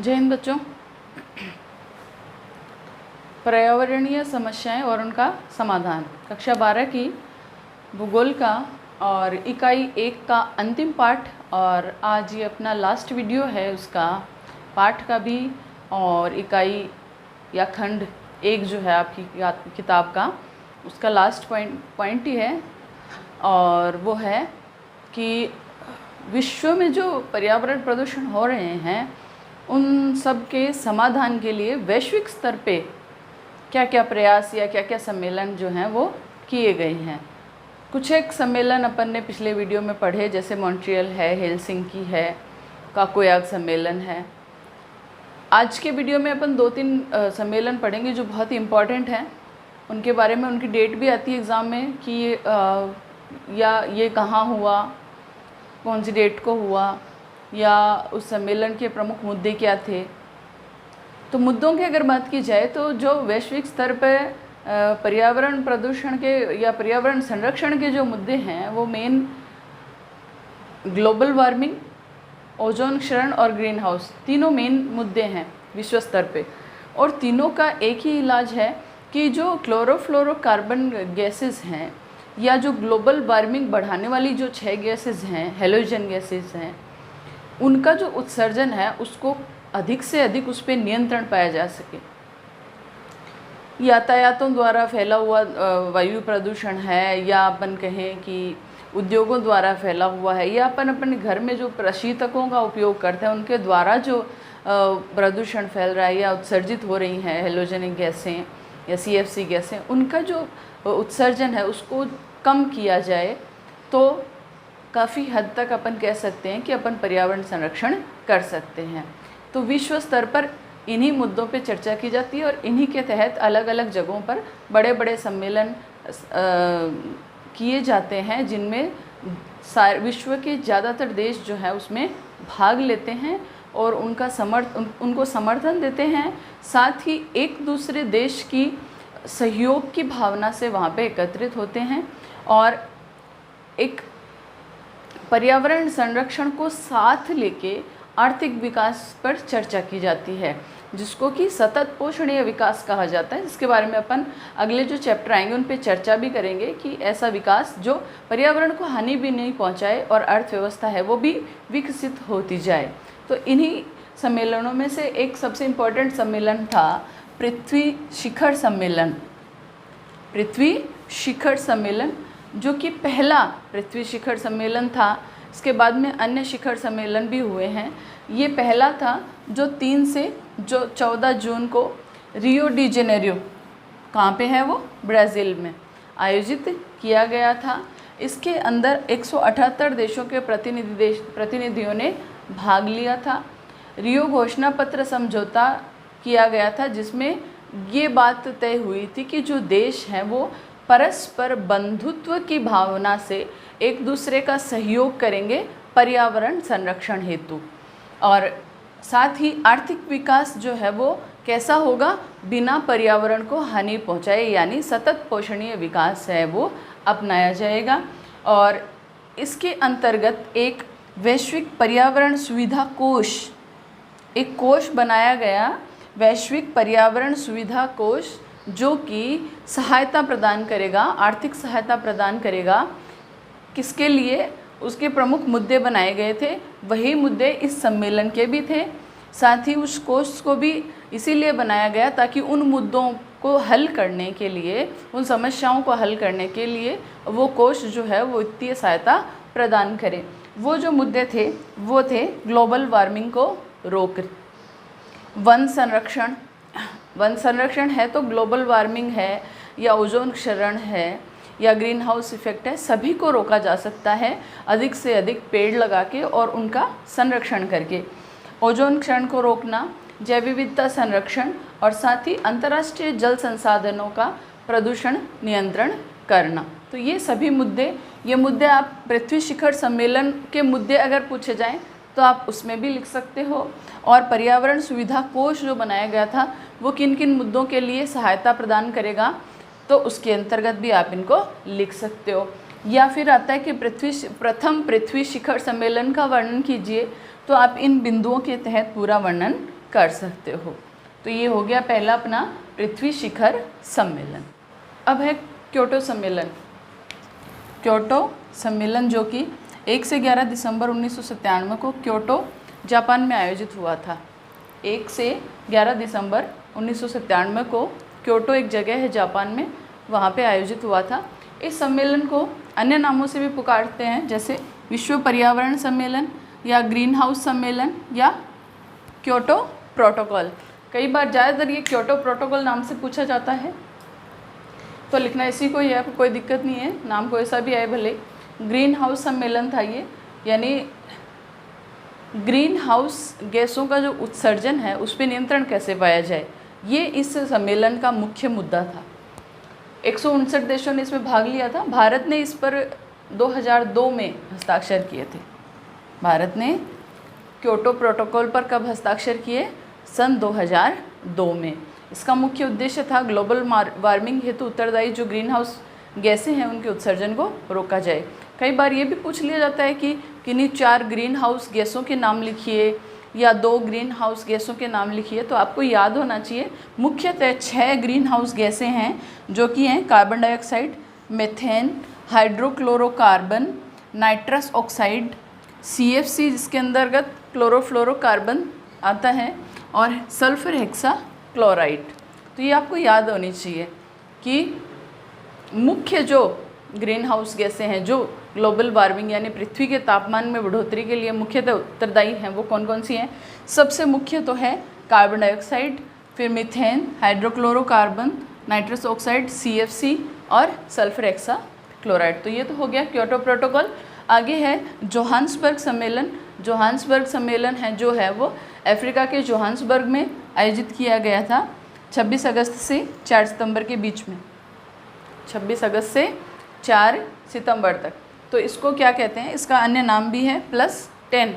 जय हिंद बच्चों। पर्यावरणीय समस्याएं और उनका समाधान, कक्षा 12 की भूगोल का और इकाई 1 का अंतिम पाठ। और आज ये अपना लास्ट वीडियो है उसका पाठ का भी, और इकाई या खंड 1 जो है आपकी किताब का, उसका लास्ट पॉइंट ही है। और वो है कि विश्व में जो पर्यावरण प्रदूषण हो रहे हैं उन सब के समाधान के लिए वैश्विक स्तर पे क्या क्या प्रयास या क्या क्या सम्मेलन जो हैं वो किए गए हैं। कुछ एक सम्मेलन अपन ने पिछले वीडियो में पढ़े, जैसे मॉन्ट्रियल है, हेलसिंकी है, काकोयाग सम्मेलन है। आज के वीडियो में अपन 2-3 सम्मेलन पढ़ेंगे जो बहुत ही इम्पॉर्टेंट हैं। उनके बारे में उनकी डेट भी आती है एग्ज़ाम में कि या ये कहाँ हुआ, कौन सी डेट को हुआ, या उस सम्मेलन के प्रमुख मुद्दे क्या थे। तो मुद्दों की अगर बात की जाए तो जो वैश्विक स्तर पर पर्यावरण प्रदूषण के या पर्यावरण संरक्षण के जो मुद्दे हैं वो मेन ग्लोबल वार्मिंग, ओजोन क्षरण और ग्रीन हाउस, तीनों मेन मुद्दे हैं विश्व स्तर पे। और तीनों का एक ही इलाज है कि जो क्लोरोफ्लोरोकार्बन गैसेस हैं या जो ग्लोबल वार्मिंग बढ़ाने वाली जो 6 गैसेस हैं, हैलोजन गैसेस हैं, उनका जो उत्सर्जन है उसको अधिक से अधिक उस पर नियंत्रण पाया जा सके। यातायातों द्वारा फैला हुआ वायु प्रदूषण है, या अपन कहें कि उद्योगों द्वारा फैला हुआ है, या अपन अपने घर में जो प्रशीतकों का उपयोग करते हैं उनके द्वारा जो प्रदूषण फैल रहा है या उत्सर्जित हो रही हैं हैलोजेनिक गैसें या CFC गैसें, उनका जो उत्सर्जन है उसको कम किया जाए तो काफ़ी हद तक अपन कह सकते हैं कि अपन पर्यावरण संरक्षण कर सकते हैं। तो विश्व स्तर पर इन्हीं मुद्दों पे चर्चा की जाती है और इन्हीं के तहत अलग अलग जगहों पर बड़े बड़े सम्मेलन किए जाते हैं, जिनमें विश्व के ज़्यादातर देश जो है उसमें भाग लेते हैं और उनको समर्थन देते हैं। साथ ही एक दूसरे देश की सहयोग की भावना से वहाँ पे एकत्रित होते हैं और एक पर्यावरण संरक्षण को साथ लेके आर्थिक विकास पर चर्चा की जाती है, जिसको कि सतत पोषणीय विकास कहा जाता है, जिसके बारे में अपन अगले जो चैप्टर आएंगे उन पे चर्चा भी करेंगे कि ऐसा विकास जो पर्यावरण को हानि भी नहीं पहुंचाए और अर्थव्यवस्था है वो भी विकसित होती जाए। तो इन्हीं सम्मेलनों में से एक सबसे इम्पोर्टेंट सम्मेलन था पृथ्वी शिखर सम्मेलन। पृथ्वी शिखर सम्मेलन जो कि पहला पृथ्वी शिखर सम्मेलन था। इसके बाद में अन्य शिखर सम्मेलन भी हुए हैं। ये पहला था जो 3 से जो 14 जून को रियो डी जेनेरियो, कहाँ पे है वो, ब्राज़ील में आयोजित किया गया था। इसके अंदर 178 देशों के प्रतिनिधियों ने भाग लिया था। रियो घोषणा पत्र समझौता किया गया था, जिसमें ये बात तय हुई थी कि जो देश हैं वो परस्पर बंधुत्व की भावना से एक दूसरे का सहयोग करेंगे पर्यावरण संरक्षण हेतु, और साथ ही आर्थिक विकास जो है वो कैसा होगा, बिना पर्यावरण को हानि पहुंचाए, यानी सतत पोषणीय विकास है वो अपनाया जाएगा। और इसके अंतर्गत एक वैश्विक पर्यावरण सुविधा कोष, एक कोष बनाया गया, वैश्विक पर्यावरण सुविधा कोष, जो कि सहायता प्रदान करेगा, आर्थिक सहायता प्रदान करेगा। किसके लिए? उसके प्रमुख मुद्दे बनाए गए थे, वही मुद्दे इस सम्मेलन के भी थे। साथ ही उस कोष को भी इसीलिए बनाया गया ताकि उन मुद्दों को हल करने के लिए, उन समस्याओं को हल करने के लिए वो कोष जो है वो वित्तीय सहायता प्रदान करे। वो जो मुद्दे थे वो थे ग्लोबल वार्मिंग को रोक, वन संरक्षण, वन संरक्षण है तो ग्लोबल वार्मिंग है या ओजोन क्षरण है या ग्रीन हाउस इफेक्ट है, सभी को रोका जा सकता है अधिक से अधिक पेड़ लगा के और उनका संरक्षण करके। ओजोन क्षरण को रोकना, जैव विविधता संरक्षण और साथ ही अंतर्राष्ट्रीय जल संसाधनों का प्रदूषण नियंत्रण करना। तो ये सभी मुद्दे, ये मुद्दे आप पृथ्वी शिखर सम्मेलन के मुद्दे अगर पूछे जाएं तो आप उसमें भी लिख सकते हो। और पर्यावरण सुविधा कोष जो बनाया गया था वो किन किन मुद्दों के लिए सहायता प्रदान करेगा, तो उसके अंतर्गत भी आप इनको लिख सकते हो। या फिर आता है कि प्रथम पृथ्वी शिखर सम्मेलन का वर्णन कीजिए, तो आप इन बिंदुओं के तहत पूरा वर्णन कर सकते हो। तो ये हो गया पहला अपना पृथ्वी शिखर सम्मेलन। अब है क्योटो सम्मेलन। क्योटो सम्मेलन जो कि 1 से 11 दिसंबर 1997 को क्योटो जापान में आयोजित हुआ था। 1 से 11 दिसंबर 1997 को क्योटो एक जगह है जापान में, वहाँ पे आयोजित हुआ था। इस सम्मेलन को अन्य नामों से भी पुकारते हैं, जैसे विश्व पर्यावरण सम्मेलन या ग्रीन हाउस सम्मेलन या क्योटो प्रोटोकॉल। कई बार ज़्यादातर ये क्योटो प्रोटोकॉल नाम से पूछा जाता है, तो लिखना इसी को ही है, कोई दिक्कत नहीं है, नाम कोई सा भी आए भले। ग्रीन हाउस सम्मेलन था ये, यानी ग्रीन हाउस गैसों का जो उत्सर्जन है उस पर नियंत्रण कैसे पाया जाए, ये इस सम्मेलन का मुख्य मुद्दा था। 159 देशों ने इसमें भाग लिया था। भारत ने इस पर 2002 में हस्ताक्षर किए थे। भारत ने क्योटो प्रोटोकॉल पर कब हस्ताक्षर किए? सन 2002 में। इसका मुख्य उद्देश्य था ग्लोबल वार्मिंग हेतु उत्तरदायी जो ग्रीन हाउस गैसें हैं उनके उत्सर्जन को रोका जाए। कई बार ये भी पूछ लिया जाता है कि किन्हीं 4 ग्रीन हाउस गैसों के नाम लिखिए या 2 ग्रीन हाउस गैसों के नाम लिखिए। तो आपको याद होना चाहिए मुख्यतः 6 ग्रीन हाउस गैसें हैं, जो कि हैं carbon dioxide, methane, hydrochlorocarbon, nitrous oxide, CFC जिसके अंतर्गत क्लोरोफ्लोरोकार्बन आता है, और सल्फर हेक्साक्लोराइड। तो ये आपको याद होनी चाहिए कि मुख्य जो ग्रीन हाउस गैसें हैं जो ग्लोबल वार्मिंग यानी पृथ्वी के तापमान में बढ़ोतरी के लिए मुख्यतः उत्तरदायी हैं, वो कौन कौन सी हैं? सबसे मुख्य तो है कार्बन डाइऑक्साइड, फिर methane, hydrochlorocarbon, nitrous oxide, CFC और सल्फर हेक्साक्लोराइड। तो ये तो हो गया क्योटो प्रोटोकॉल। आगे है जोहान्सबर्ग सम्मेलन। जोहान्सबर्ग सम्मेलन है जो है वो अफ्रीका के जोहान्सबर्ग में आयोजित किया गया था 26 अगस्त से 4 सितंबर के बीच में। 26 अगस्त से 4 सितंबर तक। तो इसको क्या कहते हैं? इसका अन्य नाम भी है +10।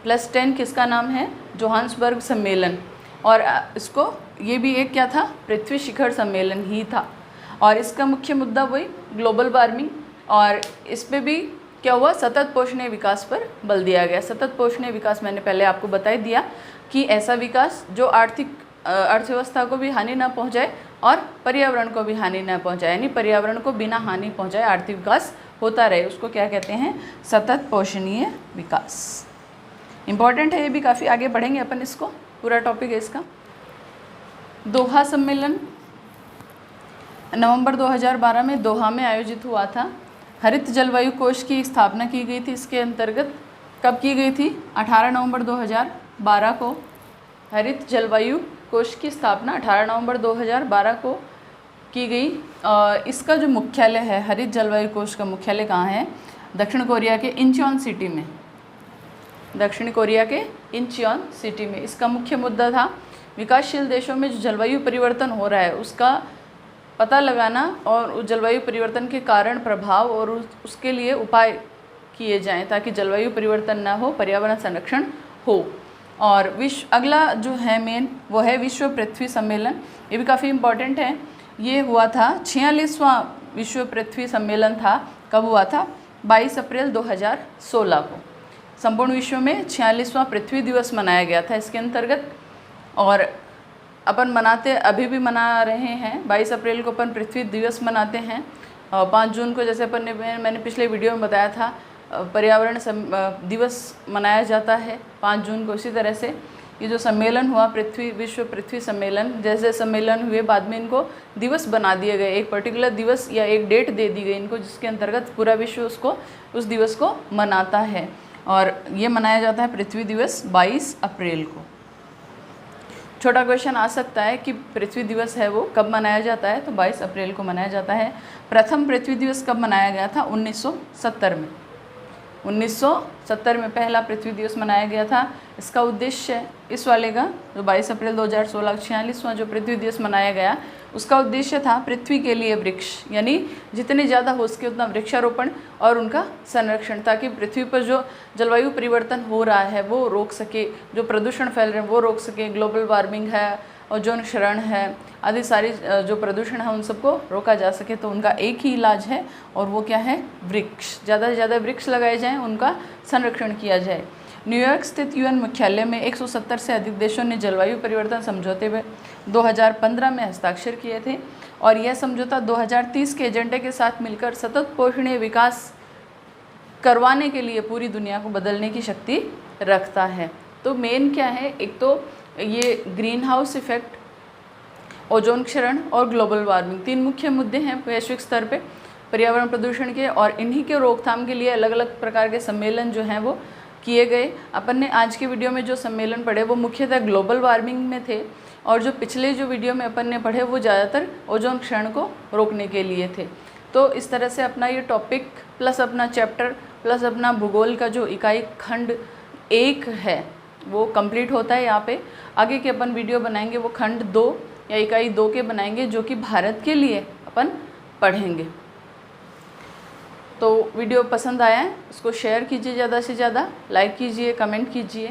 +10 किसका नाम है? जोहान्सबर्ग सम्मेलन। और इसको ये भी एक क्या था? पृथ्वी शिखर सम्मेलन ही था। और इसका मुख्य मुद्दा वही ग्लोबल वार्मिंग, और इस पे भी क्या हुआ? सतत पोषणीय विकास पर बल दिया गया। सतत पोषणीय विकास मैंने पहले आपको बता ही दिया कि ऐसा विकास जो अर्थव्यवस्था को भी हानि न पहुंचाए और पर्यावरण को भी हानि न पहुंचाए, यानी पर्यावरण को बिना हानि पहुंचाए आर्थिक विकास होता रहे, उसको क्या कहते हैं? सतत पोषणीय विकास। इम्पॉर्टेंट है ये भी, काफ़ी आगे बढ़ेंगे अपन इसको, पूरा टॉपिक है इसका। दोहा सम्मेलन नवंबर 2012 में दोहा में आयोजित हुआ था। हरित जलवायु कोष की स्थापना की गई थी इसके अंतर्गत। कब की गई थी? 18 नवंबर 2012 को हरित जलवायु कोष की स्थापना 18 नवंबर 2012 को की गई। इसका जो मुख्यालय है, हरित जलवायु कोष का मुख्यालय कहाँ है? दक्षिण कोरिया के इंचियोन सिटी में। दक्षिण कोरिया के इंचियोन सिटी में। इसका मुख्य मुद्दा था विकासशील देशों में जो जलवायु परिवर्तन हो रहा है उसका पता लगाना और उस जलवायु परिवर्तन के कारण प्रभाव और उसके लिए उपाय किए जाएं ताकि जलवायु परिवर्तन ना हो, पर्यावरण संरक्षण हो। और अगला जो है मेन वो है विश्व पृथ्वी सम्मेलन। ये भी काफ़ी इम्पॉर्टेंट है। ये हुआ था 46वां विश्व पृथ्वी सम्मेलन था। कब हुआ था? 22 अप्रैल 2016 को। संपूर्ण विश्व में 46वां पृथ्वी दिवस मनाया गया था इसके अंतर्गत। और अपन अभी भी मना रहे हैं। 22 अप्रैल को अपन पृथ्वी दिवस मनाते हैं। 5 जून को जैसे मैंने पिछले वीडियो में बताया था पर्यावरण दिवस मनाया जाता है 5 जून को। इसी तरह से ये जो सम्मेलन हुआ विश्व पृथ्वी सम्मेलन, जैसे सम्मेलन हुए बाद में इनको दिवस बना दिए गए, एक पर्टिकुलर दिवस या एक डेट दे दी गई इनको, जिसके अंतर्गत पूरा विश्व उस दिवस को मनाता है। और ये मनाया जाता है पृथ्वी दिवस 22 अप्रैल को। छोटा क्वेश्चन आ सकता है कि पृथ्वी दिवस है वो कब मनाया जाता है? तो 22 अप्रैल को मनाया जाता है। प्रथम पृथ्वी दिवस कब मनाया गया था? 1970 में। 1970 में पहला पृथ्वी दिवस मनाया गया था। इसका उद्देश्य इस वाले का जो 22 अप्रैल 2016 46वां जो पृथ्वी दिवस मनाया गया, उसका उद्देश्य था पृथ्वी के लिए वृक्ष, यानी जितने ज़्यादा हो सके उतना वृक्षारोपण और उनका संरक्षण, ताकि पृथ्वी पर जो जलवायु परिवर्तन हो रहा है वो रोक सके, जो प्रदूषण फैल रहे हैं वो रोक सके, ग्लोबल वार्मिंग है, ओजोन क्षरण है, आदि सारी जो प्रदूषण है उन सबको रोका जा सके। तो उनका एक ही इलाज है और वो क्या है? वृक्ष। ज़्यादा से ज़्यादा वृक्ष लगाए जाएं, उनका संरक्षण किया जाए। न्यूयॉर्क स्थित यूएन मुख्यालय में 170 से अधिक देशों ने जलवायु परिवर्तन समझौते में 2015 में हस्ताक्षर किए थे और यह समझौता 2030 के एजेंडे के साथ मिलकर सतत पोषणीय विकास करवाने के लिए पूरी दुनिया को बदलने की शक्ति रखता है। तो मेन क्या है, एक तो ये ग्रीन हाउस इफेक्ट, ओजोन क्षरण और ग्लोबल वार्मिंग, 3 मुख्य मुद्दे हैं वैश्विक स्तर पे पर्यावरण प्रदूषण के, और इन्हीं के रोकथाम के लिए अलग अलग प्रकार के सम्मेलन जो हैं वो किए गए। अपन ने आज के वीडियो में जो सम्मेलन पढ़े वो मुख्यतः ग्लोबल वार्मिंग में थे, और जो पिछले जो वीडियो में अपन ने पढ़े वो ज़्यादातर ओजोन क्षरण को रोकने के लिए थे। तो इस तरह से अपना ये टॉपिक प्लस अपना चैप्टर प्लस अपना भूगोल का जो इकाई खंड 1 है वो कंप्लीट होता है। यहाँ पे आगे के अपन वीडियो बनाएंगे वो खंड 2 या इकाई 2 के बनाएंगे, जो कि भारत के लिए अपन पढ़ेंगे। तो वीडियो पसंद आया है उसको शेयर कीजिए, ज़्यादा से ज़्यादा लाइक कीजिए, कमेंट कीजिए।